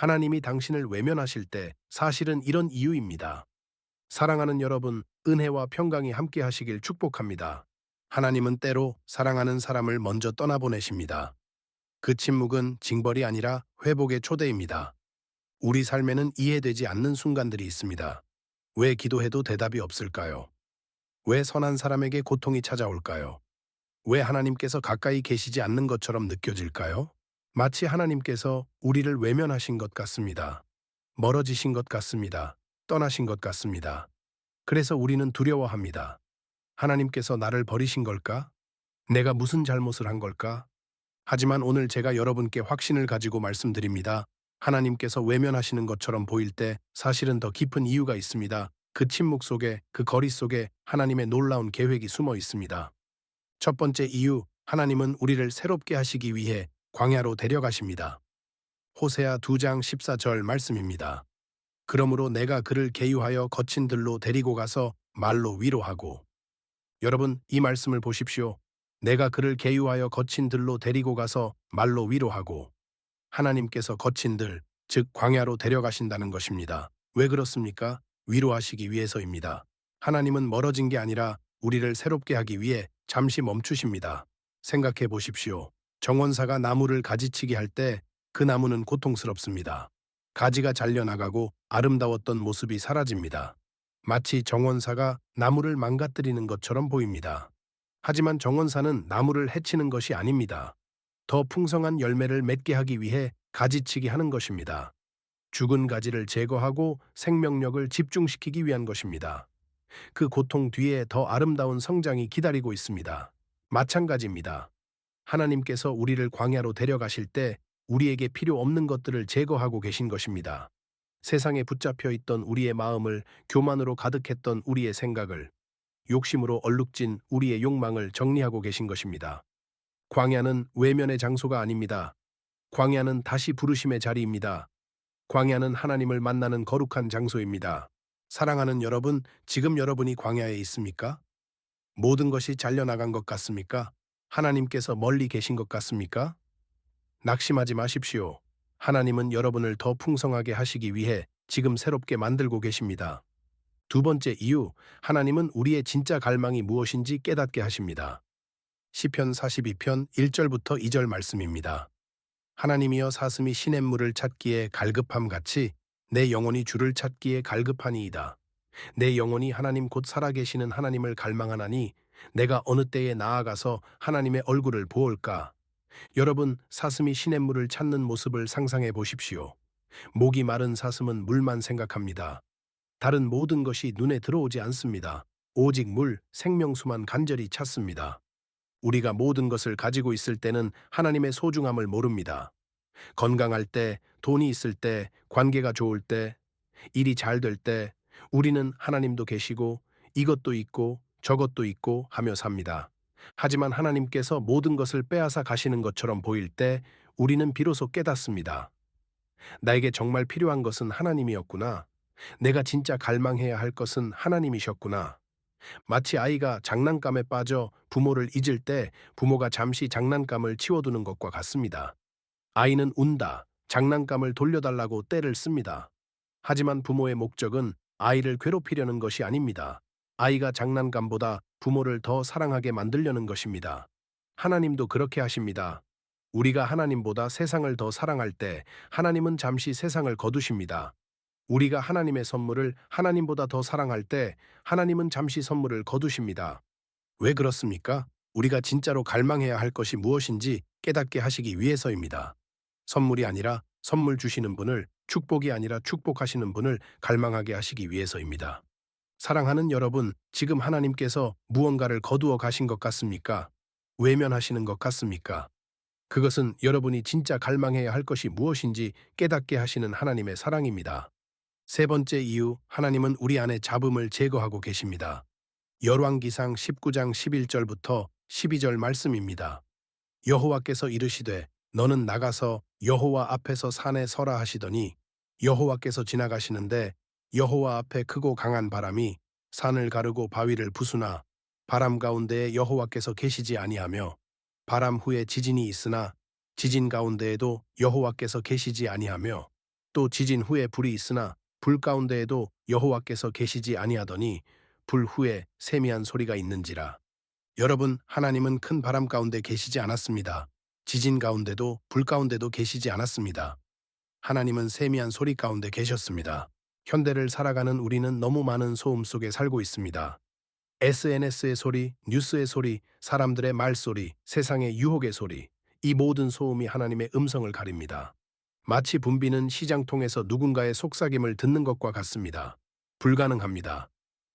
하나님이 당신을 외면하실 때 사실은 이런 이유입니다. 사랑하는 여러분, 은혜와 평강이 함께 하시길 축복합니다. 하나님은 때로 사랑하는 사람을 먼저 떠나보내십니다. 그 침묵은 징벌이 아니라 회복의 초대입니다. 우리 삶에는 이해되지 않는 순간들이 있습니다. 왜 기도해도 대답이 없을까요? 왜 선한 사람에게 고통이 찾아올까요? 왜 하나님께서 가까이 계시지 않는 것처럼 느껴질까요? 마치 하나님께서 우리를 외면하신 것 같습니다. 멀어지신 것 같습니다. 떠나신 것 같습니다. 그래서 우리는 두려워합니다. 하나님께서 나를 버리신 걸까? 내가 무슨 잘못을 한 걸까? 하지만 오늘 제가 여러분께 확신을 가지고 말씀드립니다. 하나님께서 외면하시는 것처럼 보일 때 사실은 더 깊은 이유가 있습니다. 그 침묵 속에, 그 거리 속에 하나님의 놀라운 계획이 숨어 있습니다. 첫 번째 이유, 하나님은 우리를 새롭게 하시기 위해 광야로 데려가십니다. 호세아 2장 14절 말씀입니다. 그러므로 내가 그를 계유하여 거친 들로 데리고 가서 말로 위로하고. 여러분, 이 말씀을 보십시오. 내가 그를 계유하여 거친 들로 데리고 가서 말로 위로하고. 하나님께서 거친 들, 즉 광야로 데려가신다는 것입니다. 왜 그렇습니까? 위로하시기 위해서입니다. 하나님은 멀어진 게 아니라 우리를 새롭게 하기 위해 잠시 멈추십니다. 생각해 보십시오. 정원사가 나무를 가지치기 할 때 그 나무는 고통스럽습니다. 가지가 잘려나가고 아름다웠던 모습이 사라집니다. 마치 정원사가 나무를 망가뜨리는 것처럼 보입니다. 하지만 정원사는 나무를 해치는 것이 아닙니다. 더 풍성한 열매를 맺게 하기 위해 가지치기 하는 것입니다. 죽은 가지를 제거하고 생명력을 집중시키기 위한 것입니다. 그 고통 뒤에 더 아름다운 성장이 기다리고 있습니다. 마찬가지입니다. 하나님께서 우리를 광야로 데려가실 때 우리에게 필요 없는 것들을 제거하고 계신 것입니다. 세상에 붙잡혀 있던 우리의 마음을, 교만으로 가득했던 우리의 생각을, 욕심으로 얼룩진 우리의 욕망을 정리하고 계신 것입니다. 광야는 외면의 장소가 아닙니다. 광야는 다시 부르심의 자리입니다. 광야는 하나님을 만나는 거룩한 장소입니다. 사랑하는 여러분, 지금 여러분이 광야에 있습니까? 모든 것이 잘려나간 것 같습니까? 하나님께서 멀리 계신 것 같습니까? 낙심하지 마십시오. 하나님은 여러분을 더 풍성하게 하시기 위해 지금 새롭게 만들고 계십니다. 두 번째 이유, 하나님은 우리의 진짜 갈망이 무엇인지 깨닫게 하십니다. 시편 42편 1절부터 2절 말씀입니다. 하나님이여 사슴이 시냇물을 찾기에 갈급함 같이 내 영혼이 주를 찾기에 갈급하니이다. 내 영혼이 하나님 곧 살아계시는 하나님을 갈망하나니 내가 어느 때에 나아가서 하나님의 얼굴을 보올까? 여러분, 사슴이 시냇물을 찾는 모습을 상상해 보십시오. 목이 마른 사슴은 물만 생각합니다. 다른 모든 것이 눈에 들어오지 않습니다. 오직 물, 생명수만 간절히 찾습니다. 우리가 모든 것을 가지고 있을 때는 하나님의 소중함을 모릅니다. 건강할 때, 돈이 있을 때, 관계가 좋을 때, 일이 잘 될 때, 우리는 하나님도 계시고 이것도 있고 저것도 있고 하며 삽니다. 하지만 하나님께서 모든 것을 빼앗아 가시는 것처럼 보일 때 우리는 비로소 깨닫습니다. 나에게 정말 필요한 것은 하나님이었구나. 내가 진짜 갈망해야 할 것은 하나님이셨구나. 마치 아이가 장난감에 빠져 부모를 잊을 때 부모가 잠시 장난감을 치워두는 것과 같습니다. 아이는 운다, 장난감을 돌려달라고 떼를 씁니다. 하지만 부모의 목적은 아이를 괴롭히려는 것이 아닙니다. 아이가 장난감보다 부모를 더 사랑하게 만들려는 것입니다. 하나님도 그렇게 하십니다. 우리가 하나님보다 세상을 더 사랑할 때 하나님은 잠시 세상을 거두십니다. 우리가 하나님의 선물을 하나님보다 더 사랑할 때 하나님은 잠시 선물을 거두십니다. 왜 그렇습니까? 우리가 진짜로 갈망해야 할 것이 무엇인지 깨닫게 하시기 위해서입니다. 선물이 아니라 선물 주시는 분을, 축복이 아니라 축복하시는 분을 갈망하게 하시기 위해서입니다. 사랑하는 여러분, 지금 하나님께서 무언가를 거두어 가신 것 같습니까? 외면하시는 것 같습니까? 그것은 여러분이 진짜 갈망해야 할 것이 무엇인지 깨닫게 하시는 하나님의 사랑입니다. 세 번째 이유, 하나님은 우리 안에 잡음을 제거하고 계십니다. 열왕기상 19장 11절부터 12절 말씀입니다. 여호와께서 이르시되 너는 나가서 여호와 앞에서 산에 서라 하시더니 여호와께서 지나가시는데 여호와 앞에 크고 강한 바람이 산을 가르고 바위를 부수나 바람 가운데에 여호와께서 계시지 아니하며 바람 후에 지진이 있으나 지진 가운데에도 여호와께서 계시지 아니하며 또 지진 후에 불이 있으나 불 가운데에도 여호와께서 계시지 아니하더니 불 후에 세미한 소리가 있는지라. 여러분, 하나님은 큰 바람 가운데 계시지 않았습니다. 지진 가운데도 불 가운데도 계시지 않았습니다. 하나님은 세미한 소리 가운데 계셨습니다. 현대를 살아가는 우리는 너무 많은 소음 속에 살고 있습니다. SNS의 소리, 뉴스의 소리, 사람들의 말소리, 세상의 유혹의 소리, 이 모든 소음이 하나님의 음성을 가립니다. 마치 분비는 시장통에서 누군가의 속삭임을 듣는 것과 같습니다. 불가능합니다.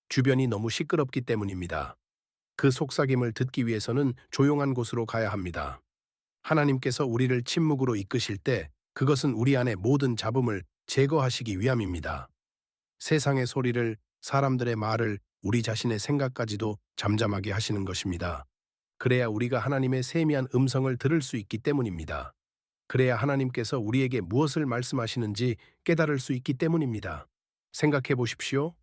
주변이 너무 시끄럽기 때문입니다. 그 속삭임을 듣기 위해서는 조용한 곳으로 가야 합니다. 하나님께서 우리를 침묵으로 이끄실 때 그것은 우리 안의 모든 잡음을 제거하시기 위함입니다. 세상의 소리를, 사람들의 말을, 우리 자신의 생각까지도 잠잠하게 하시는 것입니다. 그래야 우리가 하나님의 세미한 음성을 들을 수 있기 때문입니다. 그래야 하나님께서 우리에게 무엇을 말씀하시는지 깨달을 수 있기 때문입니다. 생각해 보십시오.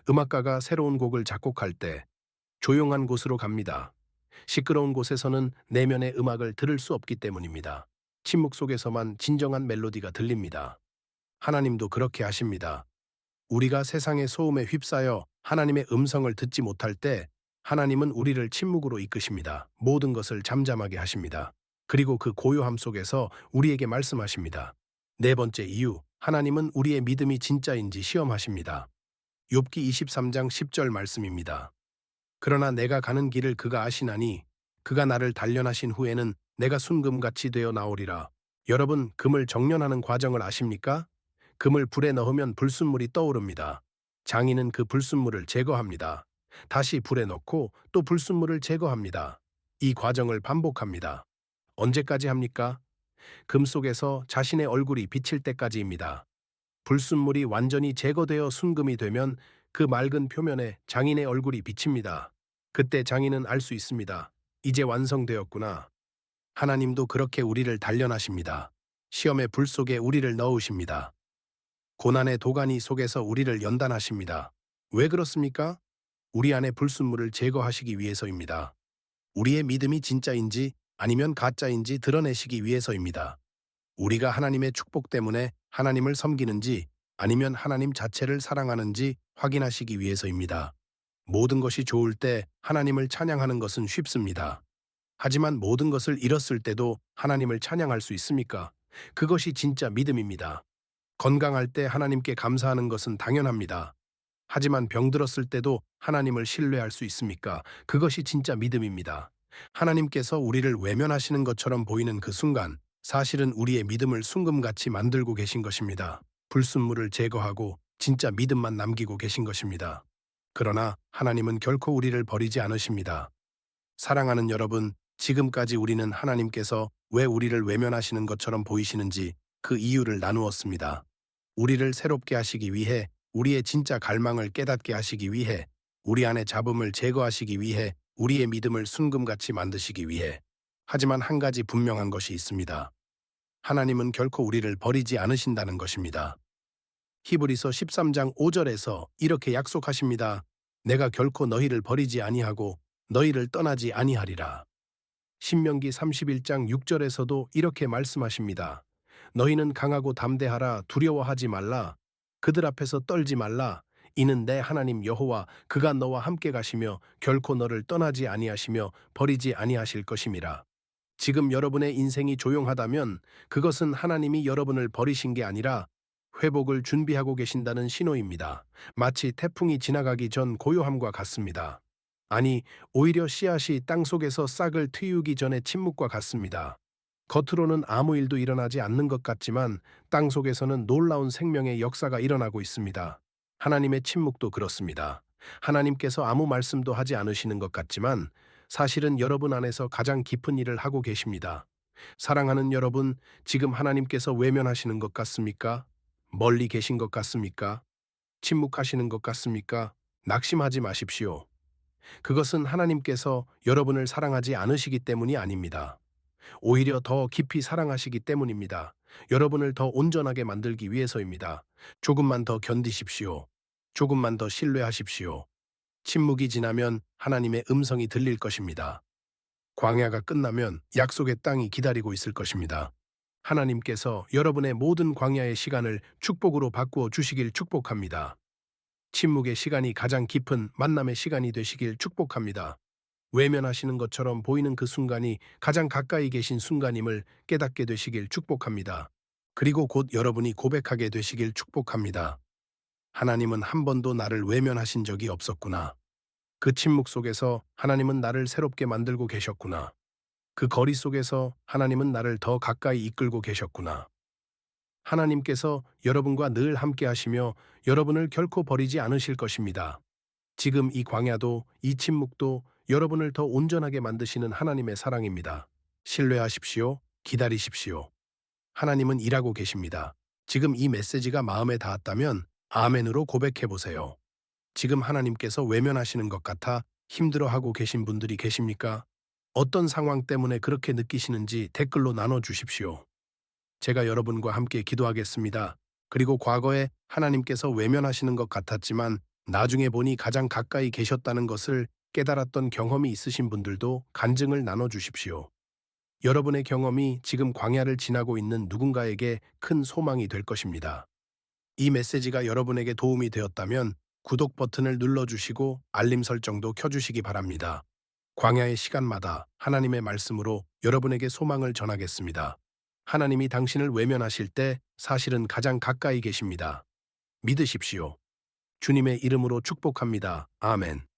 음악가가 새로운 곡을 작곡할 때 조용한 곳으로 갑니다. 시끄러운 곳에서는 내면의 음악을 들을 수 없기 때문입니다. 침묵 속에서만 진정한 멜로디가 들립니다. 하나님도 그렇게 하십니다. 우리가 세상의 소음에 휩싸여 하나님의 음성을 듣지 못할 때 하나님은 우리를 침묵으로 이끄십니다. 모든 것을 잠잠하게 하십니다. 그리고 그 고요함 속에서 우리에게 말씀하십니다. 네 번째 이유, 하나님은 우리의 믿음이 진짜인지 시험하십니다. 욥기 23장 10절 말씀입니다. 그러나 내가 가는 길을 그가 아시나니 그가 나를 단련하신 후에는 내가 순금같이 되어 나오리라. 여러분, 금을 정련하는 과정을 아십니까? 금을 불에 넣으면 불순물이 떠오릅니다. 장인은 그 불순물을 제거합니다. 다시 불에 넣고 또 불순물을 제거합니다. 이 과정을 반복합니다. 언제까지 합니까? 금 속에서 자신의 얼굴이 비칠 때까지입니다. 불순물이 완전히 제거되어 순금이 되면 그 맑은 표면에 장인의 얼굴이 비칩니다. 그때 장인은 알 수 있습니다. 이제 완성되었구나. 하나님도 그렇게 우리를 단련하십니다. 시험의 불 속에 우리를 넣으십니다. 고난의 도가니 속에서 우리를 연단하십니다. 왜 그렇습니까? 우리 안의 불순물을 제거하시기 위해서입니다. 우리의 믿음이 진짜인지 아니면 가짜인지 드러내시기 위해서입니다. 우리가 하나님의 축복 때문에 하나님을 섬기는지 아니면 하나님 자체를 사랑하는지 확인하시기 위해서입니다. 모든 것이 좋을 때 하나님을 찬양하는 것은 쉽습니다. 하지만 모든 것을 잃었을 때도 하나님을 찬양할 수 있습니까? 그것이 진짜 믿음입니다. 건강할 때 하나님께 감사하는 것은 당연합니다. 하지만 병들었을 때도 하나님을 신뢰할 수 있습니까? 그것이 진짜 믿음입니다. 하나님께서 우리를 외면하시는 것처럼 보이는 그 순간, 사실은 우리의 믿음을 순금같이 만들고 계신 것입니다. 불순물을 제거하고 진짜 믿음만 남기고 계신 것입니다. 그러나 하나님은 결코 우리를 버리지 않으십니다. 사랑하는 여러분, 지금까지 우리는 하나님께서 왜 우리를 외면하시는 것처럼 보이시는지 그 이유를 나누었습니다. 우리를 새롭게 하시기 위해, 우리의 진짜 갈망을 깨닫게 하시기 위해, 우리 안의 잡음을 제거하시기 위해, 우리의 믿음을 순금같이 만드시기 위해. 하지만 한 가지 분명한 것이 있습니다. 하나님은 결코 우리를 버리지 않으신다는 것입니다. 히브리서 13장 5절에서 이렇게 약속하십니다. 내가 결코 너희를 버리지 아니하고 너희를 떠나지 아니하리라. 신명기 31장 6절에서도 이렇게 말씀하십니다. 너희는 강하고 담대하라. 두려워하지 말라. 그들 앞에서 떨지 말라. 이는 내 하나님 여호와 그가 너와 함께 가시며 결코 너를 떠나지 아니하시며 버리지 아니하실 것임이라. 지금 여러분의 인생이 조용하다면 그것은 하나님이 여러분을 버리신 게 아니라 회복을 준비하고 계신다는 신호입니다. 마치 태풍이 지나가기 전 고요함과 같습니다. 아니, 오히려 씨앗이 땅속에서 싹을 틔우기 전의 침묵과 같습니다. 겉으로는 아무 일도 일어나지 않는 것 같지만 땅속에서는 놀라운 생명의 역사가 일어나고 있습니다. 하나님의 침묵도 그렇습니다. 하나님께서 아무 말씀도 하지 않으시는 것 같지만 사실은 여러분 안에서 가장 깊은 일을 하고 계십니다. 사랑하는 여러분, 지금 하나님께서 외면하시는 것 같습니까? 멀리 계신 것 같습니까? 침묵하시는 것 같습니까? 낙심하지 마십시오. 그것은 하나님께서 여러분을 사랑하지 않으시기 때문이 아닙니다. 오히려 더 깊이 사랑하시기 때문입니다. 여러분을 더 온전하게 만들기 위해서입니다. 조금만 더 견디십시오. 조금만 더 신뢰하십시오. 침묵이 지나면 하나님의 음성이 들릴 것입니다. 광야가 끝나면 약속의 땅이 기다리고 있을 것입니다. 하나님께서 여러분의 모든 광야의 시간을 축복으로 바꾸어 주시길 축복합니다. 침묵의 시간이 가장 깊은 만남의 시간이 되시길 축복합니다. 외면하시는 것처럼 보이는 그 순간이 가장 가까이 계신 순간임을 깨닫게 되시길 축복합니다. 그리고 곧 여러분이 고백하게 되시길 축복합니다. 하나님은 한 번도 나를 외면하신 적이 없었구나. 그 침묵 속에서 하나님은 나를 새롭게 만들고 계셨구나. 그 거리 속에서 하나님은 나를 더 가까이 이끌고 계셨구나. 하나님께서 여러분과 늘 함께 하시며 여러분을 결코 버리지 않으실 것입니다. 지금 이 광야도 이 침묵도 여러분을 더 온전하게 만드시는 하나님의 사랑입니다. 신뢰하십시오. 기다리십시오. 하나님은 일하고 계십니다. 지금 이 메시지가 마음에 닿았다면 아멘으로 고백해 보세요. 지금 하나님께서 외면하시는 것 같아 힘들어하고 계신 분들이 계십니까? 어떤 상황 때문에 그렇게 느끼시는지 댓글로 나눠주십시오. 제가 여러분과 함께 기도하겠습니다. 그리고 과거에 하나님께서 외면하시는 것 같았지만 나중에 보니 가장 가까이 계셨다는 것을 깨달았던 경험이 있으신 분들도 간증을 나눠주십시오. 여러분의 경험이 지금 광야를 지나고 있는 누군가에게 큰 소망이 될 것입니다. 이 메시지가 여러분에게 도움이 되었다면 구독 버튼을 눌러주시고 알림 설정도 켜주시기 바랍니다. 광야의 시간마다 하나님의 말씀으로 여러분에게 소망을 전하겠습니다. 하나님이 당신을 외면하실 때 사실은 가장 가까이 계십니다. 믿으십시오. 주님의 이름으로 축복합니다. 아멘.